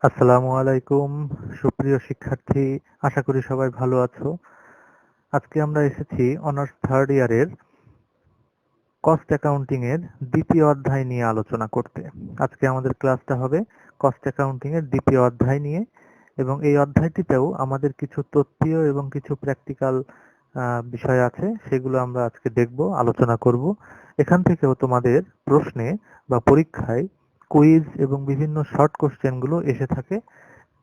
আসসালামু আলাইকুম সুপ্রিয় শিক্ষার্থী, আশা করি সবাই ভালো আছো। আজকে আমরা এসেছি অনার্স থার্ড ইয়ারের কস্ট অ্যাকাউন্টিং এর দ্বিতীয় অধ্যায় নিয়ে আলোচনা করতে। আজকে আমাদের ক্লাসটা হবে কস্ট অ্যাকাউন্টিং এর দ্বিতীয় অধ্যায় নিয়ে, এবং এই অধ্যায়টিতেও আমাদের কিছু তত্ত্বীয় এবং কিছু প্র্যাকটিক্যাল বিষয় আছে, সেগুলো আমরা আজকে দেখব, আলোচনা করব। এখান থেকেও তোমাদের প্রশ্নে বা পরীক্ষায় কুইজ এবং বিভিন্ন শর্ট কোশ্চেনগুলো এসে থাকে।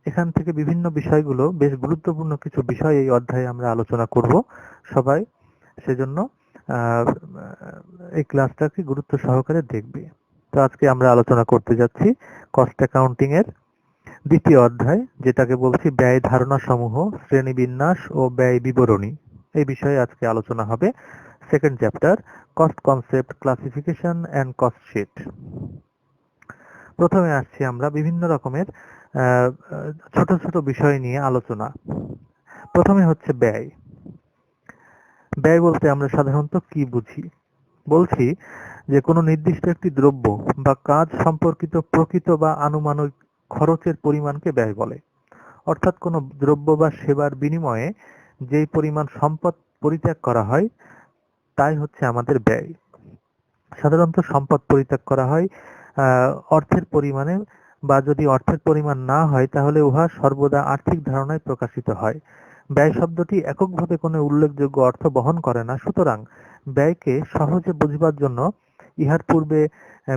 এখান থেকে বিভিন্ন বিষয়গুলো, বেশ গুরুত্বপূর্ণ কিছু বিষয় এই অধ্যায়ে আমরা আলোচনা করব সবাই। সেজন্য আহ, এই ক্লাসটাকে গুরুত্ব সহকারে দেখবে। তো আজকে আমরা আলোচনা করতে যাচ্ছি কস্ট অ্যাকাউন্টিং এর দ্বিতীয় অধ্যায়, যেটাকে বলছি ব্যয় ধারণা সমূহ, শ্রেণীবিন্যাস ও ব্যয় বিবরণী। এই বিষয়ে আজকে আলোচনা হবে। Second chapter, cost concept, classification and cost sheet. প্রথমে আসছি আমরা বিভিন্ন রকমের আহ, ছোট ছোট বিষয় নিয়ে আলোচনা। প্রথমে হচ্ছে ব্যয়। ব্যয় বলতে আমরা সাধারণত কি বুঝি? বলছি যে কোনো নির্দিষ্ট একটি দ্রব্য বা কাজ সম্পর্কিত প্রকৃত বা আনুমানিক খরচের পরিমাণকে ব্যয় বলে। অর্থাৎ কোনো দ্রব্য বা সেবার বিনিময়ে যেই পরিমাণ সম্পদ পরিত্যাগ করা হয়, তাই হচ্ছে আমাদের ব্যয়। সাধারণত সম্পদ পরিত্যাগ করা হয় অর্থের পরিমাণে, বা যদি অর্থের পরিমাণ না হয় তাহলে উহা সর্বদা আর্থিক ধারণায় প্রকাশিত হয়। ব্যয় শব্দটি এককভাবে কোনো উল্লেখযোগ্য অর্থ বহন করে না, সুতরাং ব্যয়কে সহজে বুঝবার জন্য ইহার পূর্বে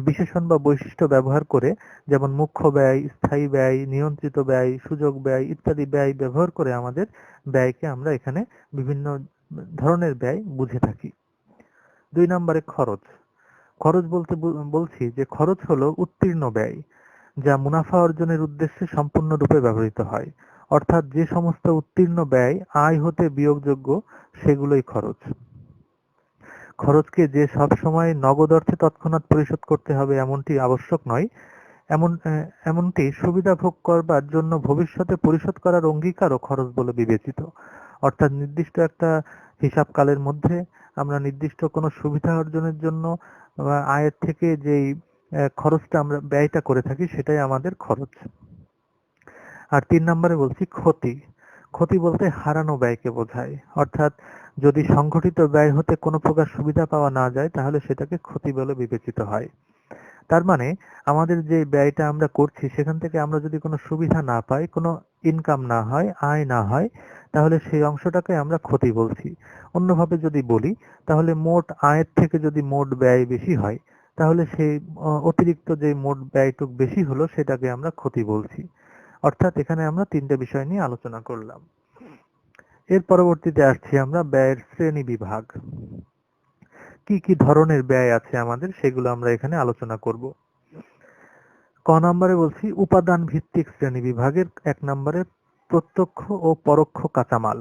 বিশেষণ বা বৈশিষ্ট্য ব্যবহার করে, যেমন মুখ্য ব্যয়, স্থায়ী ব্যয়, নিয়ন্ত্রিত ব্যয়, সুযোগ ব্যয় ইত্যাদি ব্যয় ব্যবহার করে আমাদের ব্যয়কে আমরা এখানে বিভিন্ন ধরনের ব্যয় বুঝে থাকি। 2 নম্বরে খরচ। খরচ বলতে বলছি যে খরচ হলো উত্তীর্ণ ব্যয়, যা মুনাফা অর্জনের উদ্দেশ্যে সম্পূর্ণরূপে ব্যবহৃত হয়। অর্থাৎ যে সমস্ত উত্তীর্ণ ব্যয় আয় হতে বিয়োগযোগ্য, সেগুলোই খরচ। খরচকে যে সব সময় নগদ অর্থে তৎক্ষণাৎ পরিশোধ করতে হবে এমনটি আবশ্যক নয়। এমনটি সুবিধা ভোগ করবার জন্য ভবিষ্যতে পরিশোধ করার অঙ্গীকারও খরচ বলে বিবেচিত। অর্থাৎ নির্দিষ্ট একটা হিসাবকালের মধ্যে আমরা নির্দিষ্ট কোনো সুবিধা অর্জনের জন্য আয়ের থেকে যেই খরচটা আমরা ব্যয়টা করে থাকি, সেটাই আমাদের খরচ। আর 3 নম্বরে বলছি ক্ষতি। ক্ষতি বলতে হারানো ব্যয়কে বোঝায়। অর্থাৎ যদি সংঘটিত ব্যয় হতে কোনো প্রকার সুবিধা পাওয়া না যায়, তাহলে সেটাকে ক্ষতি বলে বিবেচিত হয়। তার মানে আমাদের যে ব্যয়টা আমরা করছি, সেখান থেকে আমরা যদি কোনো সুবিধা না পাই, কোনো ইনকাম না হয়, আয় না হয়, তাহলে সেই অংশটাকে আমরা ক্ষতি বলছি। অন্যভাবে যদি বলি, তাহলে মোট আয়ের থেকে যদি মোট ব্যয় বেশি হয়, তাহলে সেই অতিরিক্ত যে মোট ব্যয়টুক বেশি হলো, সেটাকে আমরা ক্ষতি বলছি। অর্থাৎ এখানে আমরা 3টে বিষয় নিয়ে আলোচনা করলাম। এর পরবর্তীতে আসছি আমরা ব্যয়ের শ্রেণী বিভাগ। কি কি ধরনের ব্যয় আছে আমাদের, সেগুলো আমরা এখানে আলোচনা করব। নম্বরে বলছি উপাদান ভিত্তিক শ্রেণীবিভাগের 1 নম্বরে প্রত্যক্ষ ও পরোক্ষ কাঁচামাল।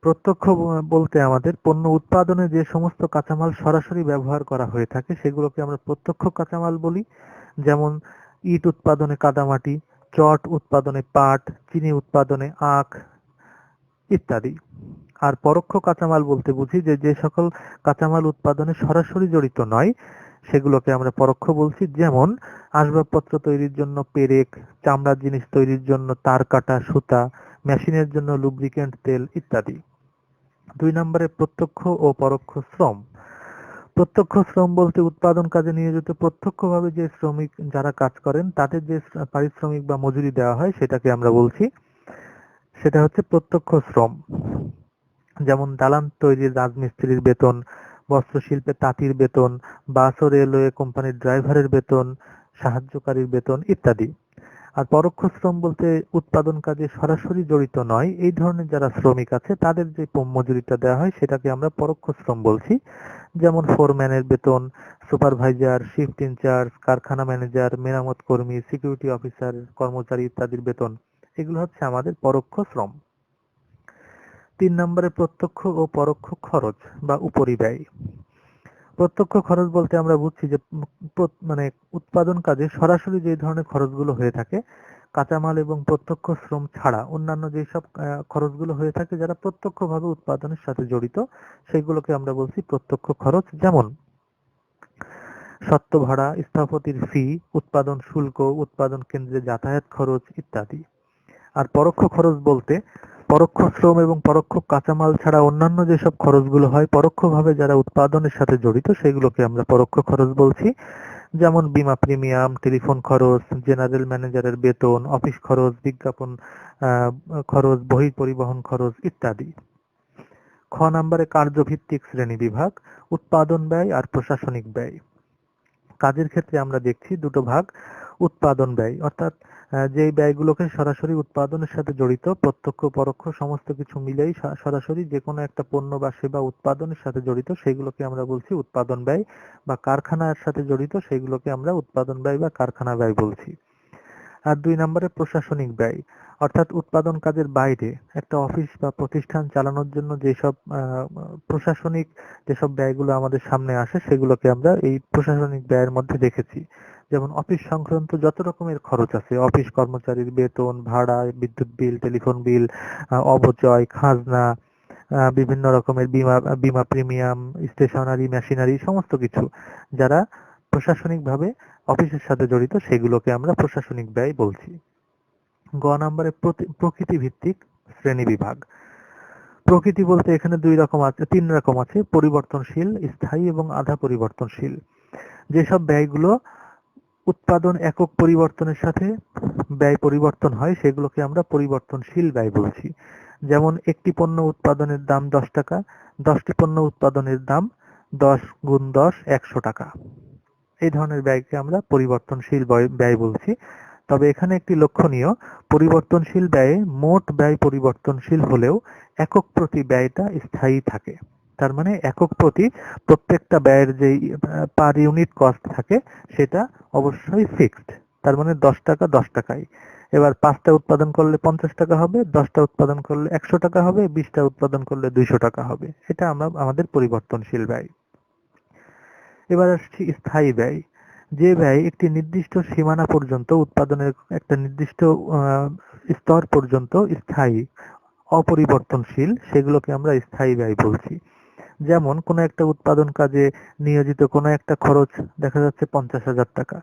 প্রত্যক্ষ বলতে আমাদের পণ্য উৎপাদনে যে সমস্ত কাঁচামাল সরাসরি ব্যবহার করা হয়ে থাকে, সেগুলোকে আমরা প্রত্যক্ষ কাঁচামাল বলি। যেমন ইট উৎপাদনে কাদামাটি, চট উৎপাদনে পাট, চিনি উৎপাদনে আখ ইত্যাদি। আর পরোক্ষ কাঁচামাল বলতে বুঝি যে যে সকল কাঁচামাল উৎপাদনে সরাসরি জড়িত নয়, সেগুলোকে আমরা পরোক্ষ বলছি। যেমন আসবাবপত্র তৈরির জন্য পেরেক, চামড়ার জিনিস তৈরির জন্য তার কাটা সুতা, মেশিনের জন্য লুব্রিকেন্ট তেল ইত্যাদি। 2 নম্বরে প্রত্যক্ষ ও পরোক্ষ শ্রম। প্রত্যক্ষ শ্রম বলতে উৎপাদন কাজে নিয়োজিত প্রত্যক্ষভাবে যে শ্রমিক যারা কাজ করেন, তাদের যে পারিশ্রমিক বা মজুরি দেওয়া হয়, সেটাকে আমরা বলছি, সেটা হচ্ছে প্রত্যক্ষ শ্রম। যেমন দালান তৈরির রাজমিস্ত্রির বেতন, বস্ত্রশিল্পে তাঁতির বেতন, বাস ও রেলওয়ে কোম্পানির ড্রাইভারের বেতন, সাহায্যকারীর বেতন ইত্যাদি। আর পরোক্ষ শ্রম বলতে উৎপাদন কাজে সরাসরি জড়িত নয়, এই ধরনের যারা শ্রমিক আছে তাদের যে মজুরিটা দেওয়া হয়, সেটাকে আমরা পরোক্ষ শ্রম বলছি। যেমন ফোরম্যানের বেতন, সুপারভাইজার, শিফট ইনচার্জ, কারখানা ম্যানেজার, মেরামত কর্মী, সিকিউরিটি অফিসার, কর্মচারী ইত্যাদির বেতন। এগুলো হচ্ছে আমাদের পরোক্ষ শ্রম। 3 নম্বরে প্রত্যক্ষ ও পরোক্ষ খরচ বা উপরিব্যয়। প্রত্যক্ষ খরচ বলতে আমরা বুঝছি যে মানে উৎপাদন কাজে সরাসরি যে ধরনের খরচগুলো হয়ে থাকে, কাঁচামাল এবং প্রত্যক্ষ শ্রম ছাড়া অন্যান্য যেসব খরচগুলো হয়ে থাকে যারা প্রত্যক্ষভাবে উৎপাদনের সাথে জড়িত, সেগুলোকে আমরা বলছি প্রত্যক্ষ খরচ। যেমন সত্ত্ব ভাড়া, স্থপতির ফি, উৎপাদন শুল্ক, উৎপাদন কেন্দ্রে যাতায়াত খরচ ইত্যাদি। আর পরোক্ষ খরচ বলতে পরোক্ষ শ্রম এবং পরোক্ষ কাঁচামাল ছাড়া অন্যান্য যেসব খরচগুলো হয় পরোক্ষভাবে যারা উৎপাদনের সাথে জড়িত সেগুলোকে আমরা পরোক্ষ খরচ বলছি। যেমন বীমা প্রিমিয়াম, টেলিফোন খরচ, জেনারেল ম্যানেজারের বেতন, অফিস খরচ, বিজ্ঞাপন আহ, খরচ, বহি পরিবহন খরচ ইত্যাদি। খ নম্বরে কার্যভিত্তিক শ্রেণীবিভাগ, উৎপাদন ব্যয় আর প্রশাসনিক ব্যয়। কাজের ক্ষেত্রে আমরা দেখছি দুটো ভাগ। উৎপাদন ব্যয় অর্থাৎ যেই ব্যয়গুলোকে সরাসরি উৎপাদনের সাথে জড়িত, প্রত্যক্ষ পরোক্ষ সমস্ত কিছু মিলেই সরাসরি যে কোনো একটা পণ্য বা সেবা উৎপাদনের সাথে জড়িত সেগুলোকে আমরা বলছি উৎপাদন ব্যয়, বা কারখানার সাথে জড়িত সেগুলোকে আমরা উৎপাদন ব্যয় বা কারখানা ব্যয় বলছি। আর ২ নম্বরে প্রশাসনিক ব্যয়, অর্থাৎ উৎপাদন কাজের বাইরে একটা অফিস বা প্রতিষ্ঠান চালানোর জন্য যেসব প্রশাসনিক যেসব ব্যয়গুলো আমাদের সামনে আসে সেগুলোকে আমরা এই প্রশাসনিক ব্যয়ের মধ্যে রেখেছি। যেমন অফিস সংক্রান্ত যত রকমের খরচ আছে, অফিস কর্মচারীর বেতন, ভাড়া, বিদ্যুৎ বিল, টেলিফোন বিল, অবচয়, খাজনা, বিভিন্ন রকমের বীমা বীমা প্রিমিয়াম, স্টেশনারি, মেশিনারি সমস্ত কিছু যারা প্রশাসনিকভাবে অফিসের সাথে জড়িত সেগুলোকে আমরা প্রশাসনিক ব্যয় বলছি। গ নম্বরে প্রকৃতি ভিত্তিক শ্রেণীবিভাগ। প্রকৃতি বলতে এখানে ৩ রকম আছে: পরিবর্তনশীল, স্থায়ী এবং আধা পরিবর্তনশীল। যেসব ব্যয়গুলো উৎপাদন একক পরিবর্তনের সাথে ব্যয় পরিবর্তন হয় সেগুলোকে আমরা পরিবর্তনশীল ব্যয় বলছি। যেমন একটি পণ্য উৎপাদনের দাম ১০ টাকা, ১০টি পণ্য উৎপাদনের দাম ১০ গুণ ১০ ১০০ টাকা। এই ধরনের ব্যয়কে আমরা পরিবর্তনশীল ব্যয় বলছি। তবে এখানে একটি লক্ষণীয়, পরিবর্তনশীল ব্যয়ে মোট ব্যয় পরিবর্তনশীল হলেও একক প্রতি ব্যয়টা স্থায়ী থাকে। তার মানে একক প্রতি প্রত্যেকটা ব্যয়ের যে পার ইউনিট কস্ট থাকে সেটা অবশ্যই ফিক্সড। তার মানে ১০ টাকা ১০ টাকাই। এবার ৫টা উৎপাদন করলে ৫০ টাকা হবে, ১০টা উৎপাদন করলে ১০০ টাকা হবে, ২০টা উৎপাদন করলে ২০০ টাকা হবে। এটা আমাদের পরিবর্তনশীল ব্যয়। এবার আসছি স্থায়ী ব্যয়। যে ব্যয় একটি নির্দিষ্ট সীমানা পর্যন্ত, উৎপাদনের একটা নির্দিষ্ট স্তর পর্যন্ত স্থায়ী, অপরিবর্তনশীল, সেগুলোকে আমরা স্থায়ী ব্যয় বলছি। যেমন কোনো একটা উৎপাদন কাজে নিয়োজিত কোনো একটা খরচ দেখা যাচ্ছে ৫০,০০০ টাকা।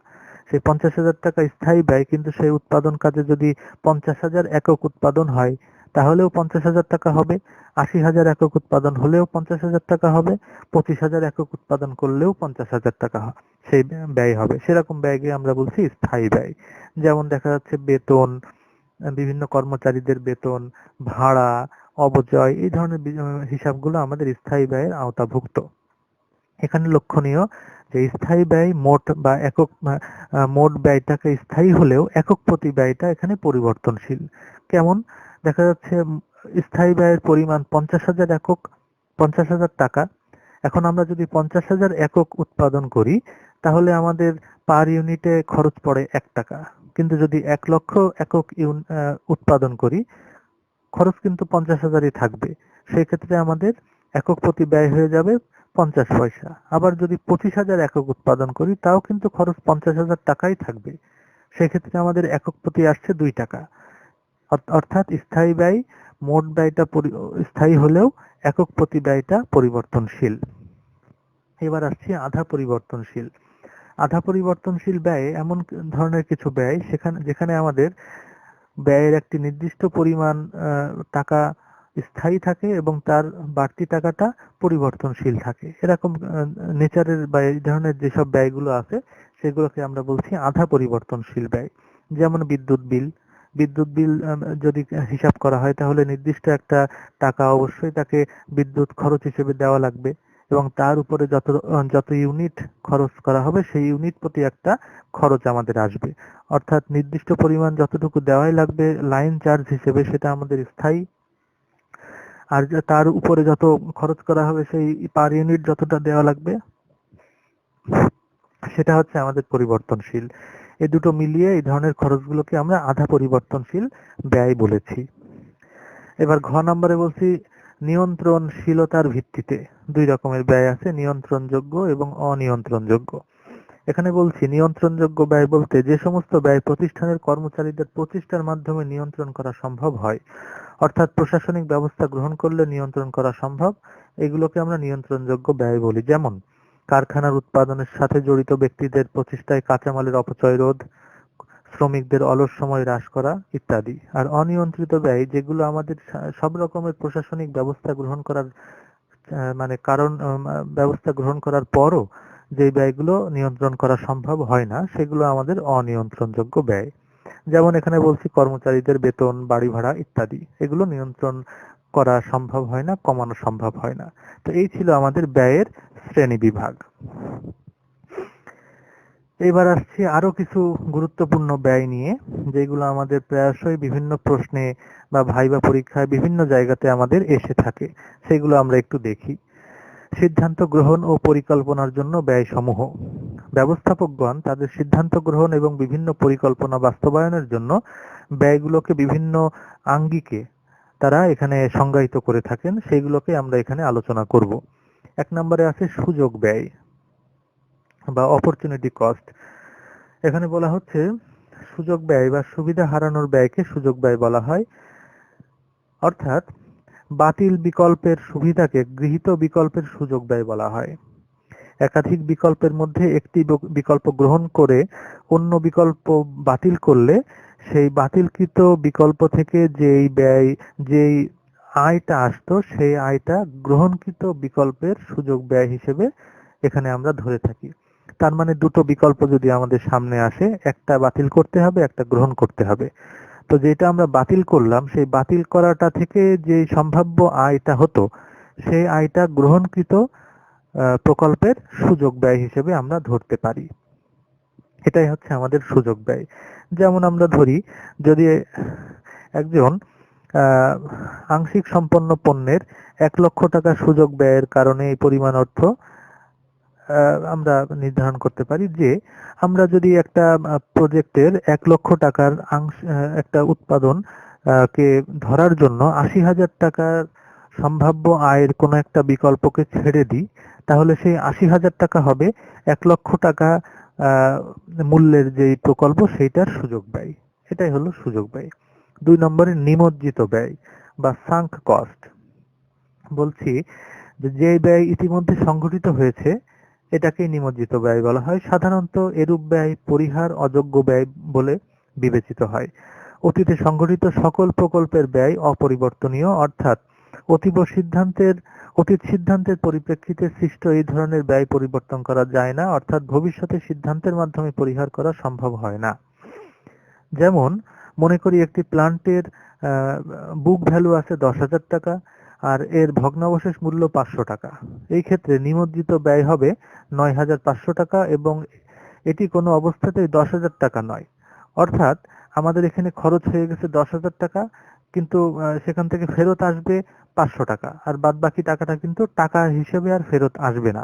সেই ৫০,০০০ টাকা স্থায়ী ব্যয়, কিন্তু সেই উৎপাদন কাজে যদি ৫০,০০০ একক উৎপাদন হয় তাহলেও ৫০,০০০ টাকা হবে, ৮০,০০০ একক উৎপাদন হলেও ৫০,০০০ টাকা হবে, ২৫,০০০ একক উৎপাদন করলেও ৫০,০০০ টাকা সেই ব্যয় হবে। সেরকম ব্যয়কে আমরা বলছি স্থায়ী ব্যয়। যেমন দেখা যাচ্ছে বেতন, বিভিন্ন কর্মচারীদের বেতন, ভাড়া, অবচয়, এই ধরনের হিসাবগুলো আমাদের স্থায়ী ব্যয়ের আওতাভুক্ত। এখানে লক্ষণীয় যে স্থায়ী ব্যয় মোট বা একক মোট ব্যয়টাকে স্থায়ী হলেও একক প্রতি ব্যয়টা এখানে পরিবর্তনশীল। কেমন? দেখা যাচ্ছে স্থায়ী ব্যয়ের পরিমাণ ৫০,০০০ টাকা। এখন আমরা যদি ৫০,০০০ একক উৎপাদন করি তাহলে আমাদের পার ইউনিটে খরচ পড়ে ১ টাকা। কিন্তু যদি ১,০০,০০০ একক উৎপাদন করি খরচ কিন্তু ৫০,০০০ই থাকবে। সেক্ষেত্রে আমাদের একক প্রতি ব্যয় হয়ে যাবে ৫০ পয়সা। আবার যদি ২৫,০০০ একক উৎপাদন করি তাও কিন্তু খরচ ৫০,০০০ টাকাই থাকবে। সেক্ষেত্রে আমাদের একক প্রতি আসছে ২ টাকা। অর্থাৎ স্থায়ী ব্যয় মোট ব্যয়টা স্থায়ী হলেও একক প্রতি ব্যয়টা পরিবর্তনশীল। এবার আসছি আধা পরিবর্তনশীল। আধা পরিবর্তনশীল ব্যয় এমন ধরনের কিছু ব্যয় যেখানে আমাদের ব্যয়ের একটি নির্দিষ্ট পরিমাণ টাকা স্থায়ী থাকে এবং তার বাড়তি টাকাটা পরিবর্তনশীল থাকে। এরকম নেচারের বা এই ধরনের যেসব ব্যয়গুলো আছে সেগুলোকে আমরা বলছি আধা পরিবর্তনশীল ব্যয়। যেমন বিদ্যুৎ বিল। বিদ্যুৎ বিল যদি হিসাব করা হয় তাহলে নির্দিষ্ট একটা টাকা অবশ্যই তাকে বিদ্যুৎ খরচ হিসেবে দেওয়া লাগবে এবং তার উপরে যত ইউনিট খরচ করা হবে সেই ইউনিট প্রতি একটা খরচ আমাদের আসবে। অর্থাৎ নির্দিষ্ট পরিমাণ যতটুকু দেওয়াই লাগবে লাইন চার্জ হিসেবে সেটা আমাদের স্থায়ী, আর তার উপরে যত খরচ করা হবে সেই পার ইউনিট যতটা দেওয়া লাগবে সেটা হচ্ছে আমাদের পরিবর্তনশীল। এই দুটো মিলিয়ে এই ধরনের খরচগুলোকে আমরা আধা পরিবর্তনশীল ব্যয় বলেছি। এবার ঘ নম্বরে বলছি নিয়ন্ত্রণশীলতার ভিত্তিতে ২ রকমের ব্যয় আছে, নিয়ন্ত্রণযোগ্য এবং অনিয়ন্ত্রণযোগ্য। এখানে বলছি নিয়ন্ত্রণযোগ্য ব্যয় বলতে যে সমস্ত ব্যয় প্রতিষ্ঠানের কর্মচারীদের প্রচেষ্টার মাধ্যমে নিয়ন্ত্রণ করা সম্ভব হয়, অর্থাৎ প্রশাসনিক ব্যবস্থা গ্রহণ করলে নিয়ন্ত্রণ করা সম্ভব, এগুলোকে আমরা নিয়ন্ত্রণযোগ্য ব্যয় বলি। যেমন কারখানার উৎপাদনের সাথে জড়িত ব্যক্তিদের প্রচেষ্টায় কাঁচামালের অপচয় রোধ, শ্রমিকদের অলস সময় হ্রাস করা ইত্যাদি। আর অনিয়ন্ত্রিত ব্যয় যেগুলো আমাদের সব রকমের প্রশাসনিক ব্যবস্থা গ্রহণ করার মানে কারণ ব্যবস্থা গ্রহণ করার পরও যে ব্যয়গুলো নিয়ন্ত্রণ করা সম্ভব হয় না, সেগুলো আমাদের অনিয়ন্ত্রণযোগ্য ব্যয়। যেমন এখানে বলছি কর্মচারীদের বেতন, বাড়ি ভাড়া ইত্যাদি, এগুলো নিয়ন্ত্রণ করা সম্ভব হয় না, কমানো সম্ভব হয় না। তো এই ছিল আমাদের ব্যয়ের শ্রেণী বিভাগ। এবার আসছি আরো কিছু গুরুত্বপূর্ণ ব্যয় নিয়ে, যেগুলো আমাদের প্রায়শই বিভিন্ন প্রশ্নে বা ভাইবা পরীক্ষায় বিভিন্ন জায়গাতে আমাদের এসে থাকে। সেগুলো আমরা একটু দেখি। সিদ্ধান্ত গ্রহণ ও পরিকল্পনার জন্য ব্যয়সমূহ। ব্যবস্থাপকগণ তাদের সিদ্ধান্ত গ্রহণ এবং বিভিন্ন পরিকল্পনা বাস্তবায়নের জন্য ব্যয়গুলোকে বিভিন্ন আঙ্গিকে তারা এখানে সংজ্ঞায়িত করে থাকেন, সেইগুলোকে আমরা এখানে আলোচনা করব। 1 নম্বরে আছে সুযোগ ব্যয় বা অপরচুনিটি কস্ট। এখানে বলা হচ্ছে সুযোগ ব্যয় বা সুবিধা হারানোর ব্যয়কে সুযোগ ব্যয় বলা হয়। অর্থাৎ বাতিল বিকল্পের সুবিধাকে গৃহীত বিকল্পের সুযোগ ব্যয় বলা হয়। একাধিক বিকল্পের মধ্যে একটি বিকল্প গ্রহণ করে অন্য বিকল্প বাতিল করলে সেই বাতিলকৃত বিকল্প থেকে যেই আয়টা আসতো, সেই আয়টা গ্রহণকৃত বিকল্পের সুযোগ ব্যয় হিসেবে এখানে আমরা ধরে থাকি। তার মানে দুটো বিকল্প যদি আমাদের সামনে আসে, একটা বাতিল করতে হবে, একটা গ্রহণ করতে হবে। তো যেটা আমরা বাতিল করলাম, সেই বাতিল করাটা থেকে যে সম্ভাব্য আয়টা হতো, সেই আয়টা গ্রহণকৃত প্রকল্পের সুযোগ ব্যয় হিসেবে আমরা ধরতে পারি। এটাই হচ্ছে আমাদের সুযোগ ব্যয়। যেমন আমরা ধরি, যদি একজন আংশিক সম্পন্ন পণ্যের 1 লক্ষ টাকা সুযোগ ব্যয়ের কারণে এই পরিমাণ অর্থ আমরা নির্ধারণ করতে পারি যে আমরা যদি একটা প্রজেক্টের 1 লক্ষ টাকার একটা উৎপাদন কে ধরার জন্য 80,000 টাকার সম্ভাব্য আয়ের কোনো একটা বিকল্পকে ছেড়ে দিই, তাহলে সেই 80,000 টাকা হবে 1 লক্ষ টাকা মূল্যের যেই প্রকল্প, সেইটার সুযোগ ব্যয়। এটাই হলো সুযোগ ব্যয়। 2 নম্বরে নিমজ্জিত ব্যয় বা সাঙ্ক কস্ট। বলছি যে ব্যয় ইতিমধ্যে সংঘটিত হয়েছে, এটাকেই নিমজ্জিত ব্যয় বলা হয়। সাধারণত এরূপ ব্যয় পরিহার অযোগ্য ব্যয় বলে বিবেচিত হয়। অতীতে সংঘটিত সকল প্রকল্পের ব্যয় অপরিবর্তনীয়, অর্থাৎ অতীত সিদ্ধান্তের পরিপ্রেক্ষিতে সৃষ্ট এই ধরনের ব্যয় পরিবর্তন করা যায় না, অর্থাৎ ভবিষ্যতে সিদ্ধান্তের মাধ্যমে পরিহার করা সম্ভব হয় না। যেমন মনে করি একটি প্লান্টের বুক ভ্যালু আছে 10,000 টাকা, আর এর ভগ্নাবশেষ মূল্য 500 টাকা। এই ক্ষেত্রে নিমজ্জিত ব্যয় হবে 9,500 টাকা এবং এটি কোনো অবস্থাতেই 10,000 টাকা নয়। অর্থাৎ আমাদের এখানে খরচ হয়ে গেছে 10,000 টাকা, কিন্তু সেখান থেকে ফেরত আসবে 500 টাকা, আর বাদ বাকি টাকাটা কিন্তু টাকা হিসেবে আর ফেরত আসবে না।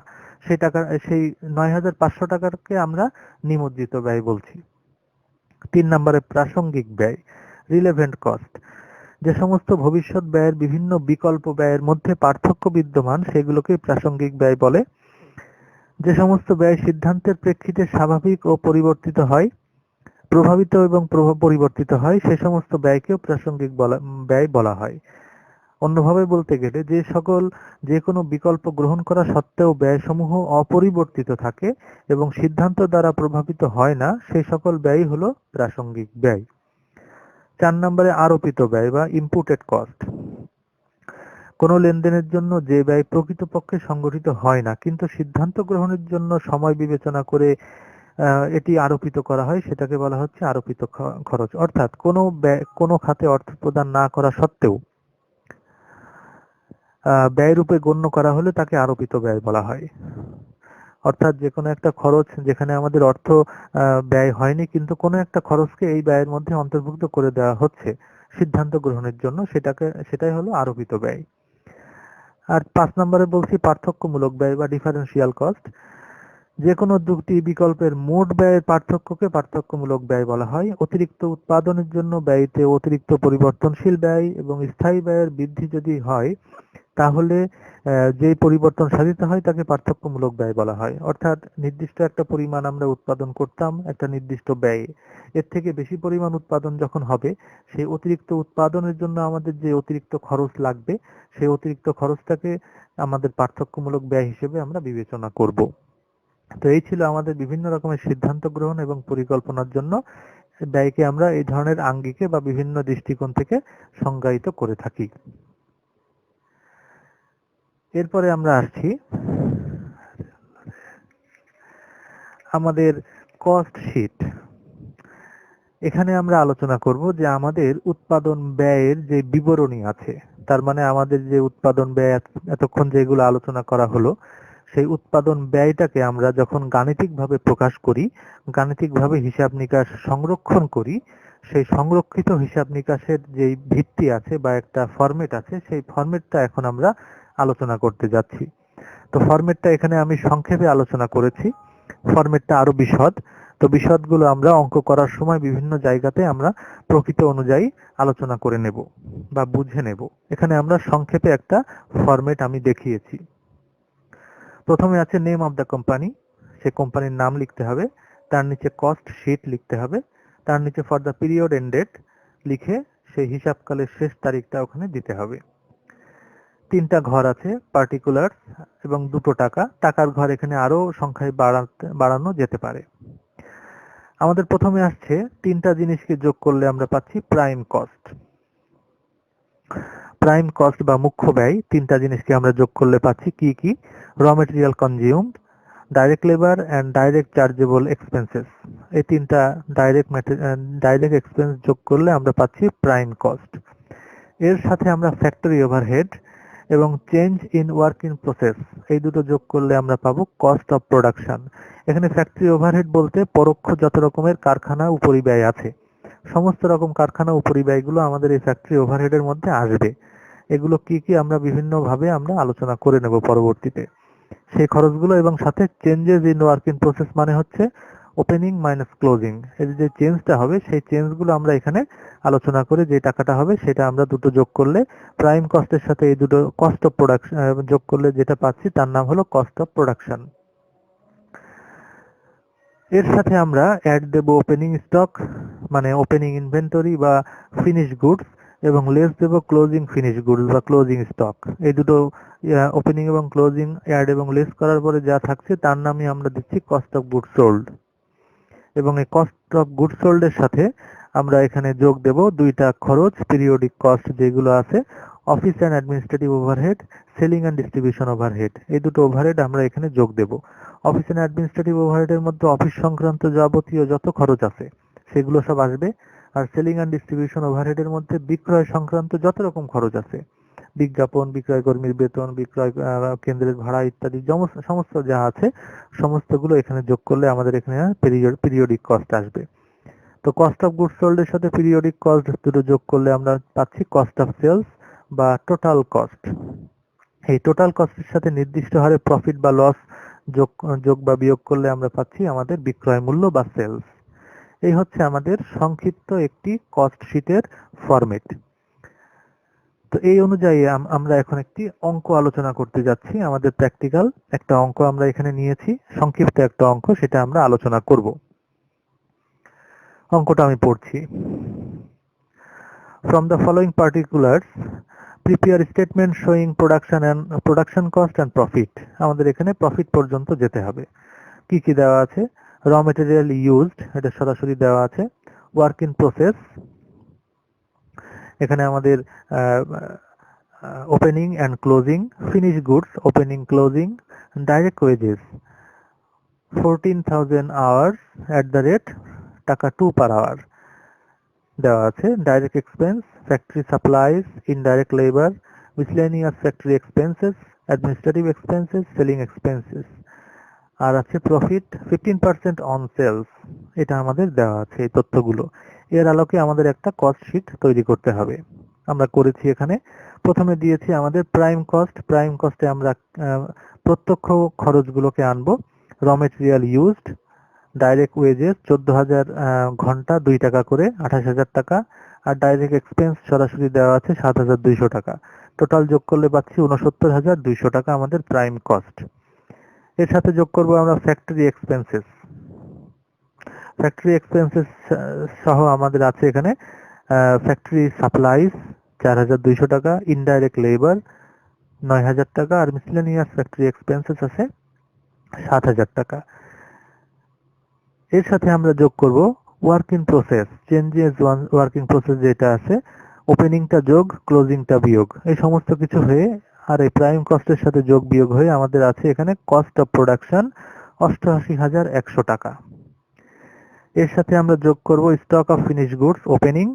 সেই 9,500 টাকাকে আমরা নিমজ্জিত ব্যয় বলছি। 3 নম্বরে প্রাসঙ্গিক ব্যয়, রিলেভেন্ট কস্ট। যে সমস্ত ভবিষ্যৎ ব্যয়ের বিভিন্ন বিকল্প ব্যয়ের মধ্যে পার্থক্য বিদ্যমান, সেগুলোকে প্রাসঙ্গিক ব্যয় বলে। যে সমস্ত ব্যয় সিদ্ধান্তের প্রেক্ষিতে স্বাভাবিক ও পরিবর্তিত হয়, প্রভাবিত এবং পরিবর্তিত হয়, সে সমস্ত ব্যয়কেও প্রাসঙ্গিক ব্যয় বলা হয়। অন্যভাবে বলতে গেলে যে কোনো বিকল্প গ্রহণ করা সত্ত্বেও ব্যয়সমূহ অপরিবর্তিত থাকে এবং সিদ্ধান্ত দ্বারা প্রভাবিত হয় না, সেই সকল ব্যয় হলো প্রাসঙ্গিক ব্যয়। 4 নম্বরে আরোপিত ব্যয় বা ইম্পুটেড কস্ট। কোনো লেনদেনের জন্য যে ব্যয় প্রকৃতপক্ষে সংগঠিত হয় না, কিন্তু সিদ্ধান্ত গ্রহণের জন্য সময় বিবেচনা করে এটি আরোপিত করা হয়, সেটাকে বলা হচ্ছে আরোপিত খরচ। অর্থাৎ কোনো খাতে অর্থ প্রদান না করা সত্ত্বেও ব্যয়রূপে গণ্য করা হলে তাকে আরোপিত ব্যয় বলা হয়। অর্থাৎ যে কোনো একটা খরচ যেখানে আমাদের অর্থ ব্যয় হয়নি, কিন্তু কোনো একটা খরচকে এই ব্যয়ের মধ্যে অন্তর্ভুক্ত করে দেওয়া হচ্ছে সিদ্ধান্ত গ্রহণের জন্য, সেটাই হলো আরোপিত ব্যয়। আর 5 নম্বরে বলছি পার্থক্যমূলক ব্যয় বা ডিফারেন্সিয়াল কস্ট। যে কোনো দুটি বিকল্পের মোট ব্যয়ের পার্থক্যকে পার্থক্যমূলক ব্যয় বলা হয়। অতিরিক্ত উৎপাদনের জন্য ব্যয়তে অতিরিক্ত পরিবর্তনশীল ব্যয় এবং স্থায়ী ব্যয়ের বৃদ্ধি যদি হয়, তাহলে যে পরিবর্তন সাধিত হয় তাকে পার্থক্যমূলক ব্যয় বলা হয়। অর্থাৎ নির্দিষ্ট একটা পরিমাণ আমরা উৎপাদন করতাম একটা নির্দিষ্ট ব্যয়ে, এর থেকে বেশি পরিমাণ উৎপাদন যখন হবে, সেই অতিরিক্ত উৎপাদনের জন্য আমাদের যে অতিরিক্ত খরচ লাগবে, সেই অতিরিক্ত খরচটাকে আমাদের পার্থক্যমূলক ব্যয় হিসেবে আমরা বিবেচনা করব। তো এই ছিল আমাদের বিভিন্ন রকমের সিদ্ধান্ত গ্রহণ এবং পরিকল্পনার জন্য ব্যয়কে আমরা এই ধরনের আঙ্গিকে বা বিভিন্ন দৃষ্টিকোণ থেকে সংজ্ঞায়িত করে থাকি। এরপরে আমরা আসছি আমাদের কস্ট শিট। এখানে আমরা আলোচনা করব যে আমাদের উৎপাদন ব্যয়ের যে বিবরণী আছে, তার মানে আমাদের যে উৎপাদন ব্যয় এতক্ষণ যেগুলো আলোচনা করা হলো, সেই উৎপাদন ব্যয়টাকে আমরা যখন গাণিতিকভাবে প্রকাশ করি, গাণিতিকভাবে হিসাব নিকাশ সংরক্ষণ করি, সেই সংরক্ষিত হিসাব নিকাশের যে ভিত্তি আছে বা একটা ফরম্যাট আছে, সেই ফরম্যাটটা এখন আমরা আলোচনা করতে যাচ্ছি। তো ফরম্যাটটা এখানে আমি সংক্ষেপে আলোচনা করেছি, ফরম্যাটটা আরো বিশদ। তো বিশদগুলো আমরা অঙ্ক করার সময় বিভিন্ন জায়গাতে আমরা প্রকৃত অনুযায়ী আলোচনা করে নেব বা বুঝে নেব। এখানে আমরা সংক্ষেপে একটা ফরম্যাট আমি দেখিয়েছি। প্রথমে আছে নেম অফ দ্য কোম্পানি, সে কোম্পানির নাম লিখতে হবে, তার নিচে কস্ট শিট লিখতে হবে, তার নিচে ফর দ্য পিরিয়ড এন্ডেড লিখে সেই হিসাবকালের শেষ তারিখটা ওখানে দিতে হবে। তিনটা ঘর আছে, পার্টিকুলার এবং 2টো টাকা। টাকার ঘর এখানে আরো সংখ্যায় বাড়ানো যেতে পারে। আমাদের প্রথমে আসছে তিনটা জিনিসকে যোগ করলে আমরা পাচ্ছি প্রাইম কস্ট। প্রাইম কস্ট বা মুখ্য ব্যয়, তিনটা জিনিসকে আমরা যোগ করলে পাচ্ছি কি কি? র material consumed, direct labour and direct chargeable expenses. এই তিনটা ডাইরেক্ট এক্সপেন্স যোগ করলে আমরা পাচ্ছি প্রাইম কস্ট। এর সাথে আমরা ফ্যাক্টরি ওভারহেড এবং change in work in process, এই দুটো যোগ করলে আমরা পাবো কস্ট অফ প্রোডাকশন। এখানে ফ্যাক্টরি ওভারহেড বলতে পরোক্ষ যত রকমের কারখানা উপরিব্যয় আছে, সমস্ত রকম কারখানা উপরিব্যয়গুলো আমাদের এই ফ্যাক্টরি ওভারহেডের মধ্যে আসবে। এগুলো কি কি আমরা বিভিন্নভাবে আমরা আলোচনা করে নেব পরবর্তীতে সেই খরচগুলো। এবং সাথে changes in work in process মানে হচ্ছে ওপেনিং মাইনাস ক্লোজিং, এর যে চেঞ্জটা হবে সেই চেঞ্জগুলো আমরা এখানে আলোচনা করে যে টাকাটা হবে সেটা আমরা দুটো যোগ করলে প্রাইম কস্টের সাথে এই দুটো কস্ট অফ প্রোডাকশন যোগ করলে যেটা পাচ্ছি তার নাম হলো কস্ট অফ প্রোডাকশন। এর সাথে আমরা অ্যাড দেব ওপেনিং স্টক মানে ওপেনিং ইনভেন্টরি বা ফিনিশ গুডস, এবং লেস দেব ক্লোজিং ফিনিশ গুডস বা ক্লোজিং স্টক। এই দুটো ওপেনিং এবং ক্লোজিং অ্যাড এবং লেস করার পরে যা থাকছে তার নামই আমরা দিচ্ছি কস্ট অফ গুডস সোল্ড। এবং এই কস্ট অফ গুডস সোল্ড এর সাথে আমরা এখানে যোগ দেব দুইটা খরচ, পিরিয়ডিক কস্ট যেগুলো আছে, office and administrative overhead, selling and distribution overhead. এই দুটো ওভারহেড আমরা এখানে যোগ দেব। অফিস অ্যান্ড অ্যাডমিনিস্ট্রেটিভ ওভারহেডের মধ্যে অফিস সংক্রান্ত যাবতীয় যত খরচ আছে সেগুলো সব আসবে। আর সেলিং অ্যান্ড ডিস্ট্রিবিউশন ওভারহেডের মধ্যে বিক্রয় সংক্রান্ত যত রকম খরচ আছে, বিজ্ঞাপন, বিক্রয় কর্মীর বেতন, বিক্রয় কেন্দ্রের ভাড়া ইত্যাদি সমস্ত যা আছে সমস্তগুলো এখানে যোগ করলে আমাদের এখানে পিরিয়ডিক কস্ট আসবে। তো কস্ট অফ গুডস সোল্ড এর সাথে পিরিয়ডিক কস্ট দুটো যোগ করলে আমরা পাচ্ছি কস্ট অফ সেলস বা টোটাল কস্ট। এই টোটাল কস্টের সাথে নির্দিষ্ট হারে প্রফিট বা লস যোগ যোগ বা বিয়োগ করলে আমরা পাচ্ছি আমাদের বিক্রয় মূল্য বা সেলস। এই হচ্ছে আমাদের সংক্ষিপ্ত একটি কস্ট শিটের ফরম্যাট। তো এই অনুযায়ী আমরা এখন একটি অঙ্ক আলোচনা করতে যাচ্ছি। আমাদের প্র্যাকটিক্যাল একটা অঙ্ক আমরা এখানে নিয়েছি, সংক্ষিপ্ত একটা অঙ্ক, সেটা আমরা আলোচনা করব। অঙ্কটা আমি পড়ছি। From the following particulars, prepare statement showing production cost and profit. আমাদের এখানে প্রফিট পর্যন্ত যেতে হবে। কি কি দেওয়া আছে? র মেটেরিয়াল ইউজড, এটা সরাসরি দেওয়া আছে। ওয়ার্ক ইন প্রসেস, এখানে আমাদের opening and closing, finish goods, opening closing, direct wages 14,000 hours at the rate টাকা 2 পার আওয়ার দেওয়া আছে। Direct expense, factory supplies, indirect labour, miscellaneous factory expenses, administrative expenses, selling expenses. আর আছে profit 15% on sales, এটা আমাদের দেওয়া আছে এই তথ্যগুলো। এর আলোকে আমাদের একটা কস্ট শিট তৈরি করতে হবে। আমরা করেছি এখানে। প্রথমে দিয়েছি আমাদের প্রাইম কস্ট। প্রাইম কস্টে আমরা প্রত্যক্ষ খরচগুলোকে আনবো। র মেটেরিয়াল ইউজড, ডাইরেক্ট ওয়েজেস 14,000 ঘন্টা 2 টাকা করে 28,000 টাকা, আর ডাইরেক্ট এক্সপেন্স সরাসরি দেওয়া আছে 7,200 টাকা। টোটাল যোগ করলে পাচ্ছি 69,200 টাকা আমাদের প্রাইম কস্ট। এর সাথে যোগ করবো আমরা ফ্যাক্টরি এক্সপেন্সেস। ফ্যাক্টরি এক্সপেন্সেস সহ আমাদের আছে এখানে ফ্যাক্টরি সাপ্লাইজ 4,200 টাকা, ইনডাইরেক্ট লেবার 9,000 টাকা, আর মিসলেনিয়াস ফ্যাক্টরি এক্সপেন্সেস আছে 7,000 টাকা। এর সাথে আমরা যোগ করব work in process, changes work in process যেটা আছে, ওপেনিংটা যোগ, ক্লোজিংটা বিয়োগ, এই সমস্ত কিছু হয়ে আর এই প্রাইম কস্টের সাথে যোগ বিয়োগ হয়ে আমাদের আছে এখানে কস্ট অফ প্রোডাকশন 88,100 টাকা। এর সাথে আমরা যোগ করব stock of finish goods opening,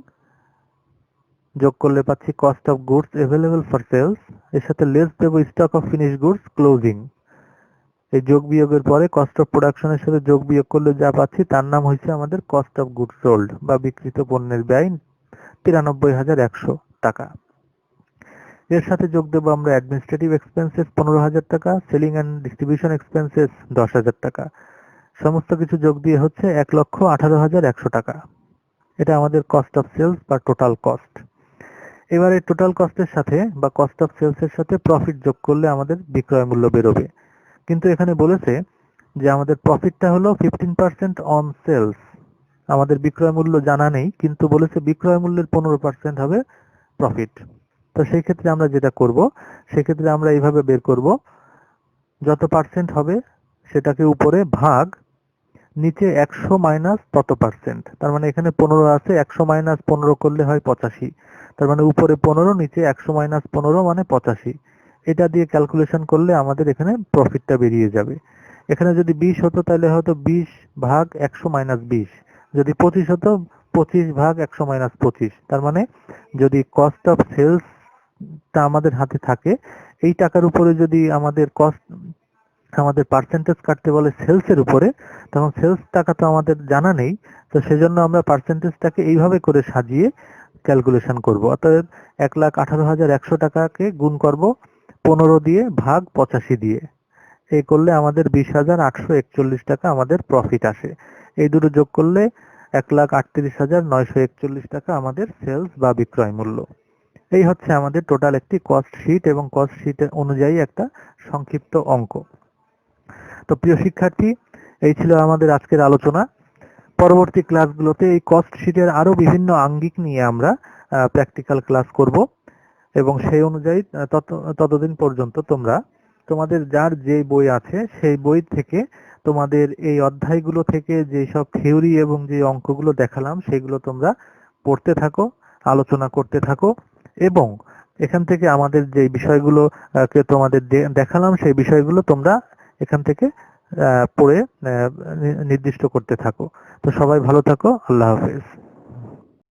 যোগ করলে পাচ্ছি cost of goods available for sales. এর সাথে লেস দেব stock of finish goods closing. এই যোগ বিয়োগের পরে কস্ট অফ প্রোডাকশনের সাথে যোগ বিয়োগ করলে যা পাচ্ছি তার নাম হচ্ছে আমাদের কস্ট অফ গুডস সোল্ড বা বিক্রিত পণ্যের ব্যয় 93,100 টাকা। এর সাথে যোগ দেবো আমরা অ্যাডমিনিস্ট্রেটিভ এক্সপেন্সেস 15,000 টাকা, সেলিং অ্যান্ড ডিস্ট্রিবিউশন এক্সপেন্সেস 10,000 টাকা। সমস্ত কিছু যোগ দিয়ে হচ্ছে 1,18,100 টাকা। এটা আমাদের কস্ট অফ সেলস বা টোটাল কস্ট। এবারে টোটাল কস্টের সাথে বা কস্ট অফ সেলস এর সাথে প্রফিট যোগ করলে আমাদের বিক্রয় মূল্য বেরোবে। কিন্তু এখানে বলেছে যে আমাদের প্রফিটটা হলো 15% অন সেলস। আমাদের বিক্রয় মূল্য জানা নেই, কিন্তু বলেছে বিক্রয় মূল্যের 15% হবে প্রফিট। তো সেই ক্ষেত্রে আমরা যেটা করব, সেক্ষেত্রে আমরা এইভাবে বের করব, যত পার্সেন্ট হবে সেটাকে উপরে ভাগ, নিচে 100 মাইনাস তত পার্সেন্ট। তার মানে এখানে 15 আছে, 100 মাইনাস 15 করলে হয় 85। তার মানে উপরে 15, নিচে 100 মাইনাস 15 মানে 85। এটা দিয়ে ক্যালকুলেশন করলে আমাদের এখানে প্রফিটটা বেরিয়ে যাবে। এখানে যদি 20 হতো তাহলে হয়তো 20 ভাগ 100 মাইনাস 20, যদি 25 হতো 25 ভাগ 100 মাইনাস 25। তার মানে যদি কস্ট অফ সেলসটা আমাদের হাতে থাকে, এই টাকার উপরে যদি আমাদের পার্সেন্টেজ কাটতে বলে সেলসের উপরে, তখন সেলস টাকা তো আমাদের জানা নেই। তো সেজন্য আমরা পার্সেন্টেজটাকে এইভাবে করে সাজিয়ে ক্যালকুলেশন করব। অতএব 1,18,100 টাকাকে গুণ করব 15 দিয়ে ভাগ 85 দিয়ে। এই করলে আমাদের 20,841 টাকা আমাদের প্রফিট আসে। এই দুটো যোগ করলে 1,38,941 টাকা আমাদের সেলস বা বিক্রয় মূল্য। এই হচ্ছে আমাদের টোটাল একটি কস্ট শিট এবং কস্ট শিট অনুযায়ী একটা সংক্ষিপ্ত অঙ্ক। তো প্রিয় শিক্ষার্থী, এই ছিল আমাদের আজকের আলোচনা। পরবর্তী ক্লাসগুলোতে এই কস্ট শিটের আরো বিভিন্ন আঙ্গিক নিয়ে আমরা প্র্যাকটিক্যাল ক্লাস করব এবং সেই অনুযায়ী ততদিন পর্যন্ত তোমরা তোমাদের যার যে বই আছে সেই বই থেকে তোমাদের এই অধ্যায়গুলো থেকে যে সব থিওরি এবং যে অঙ্কগুলো দেখালাম সেগুলো তোমরা পড়তে থাকো, আলোচনা করতে থাকো এবং এখান থেকে আমাদের যে বিষয়গুলো কে তোমাদের দেখালাম সেই বিষয়গুলো তোমরা এখান থেকে পড়ে নির্দিষ্ট করতে থাকো। তো সবাই ভালো থাকো। আল্লাহ হাফেজ।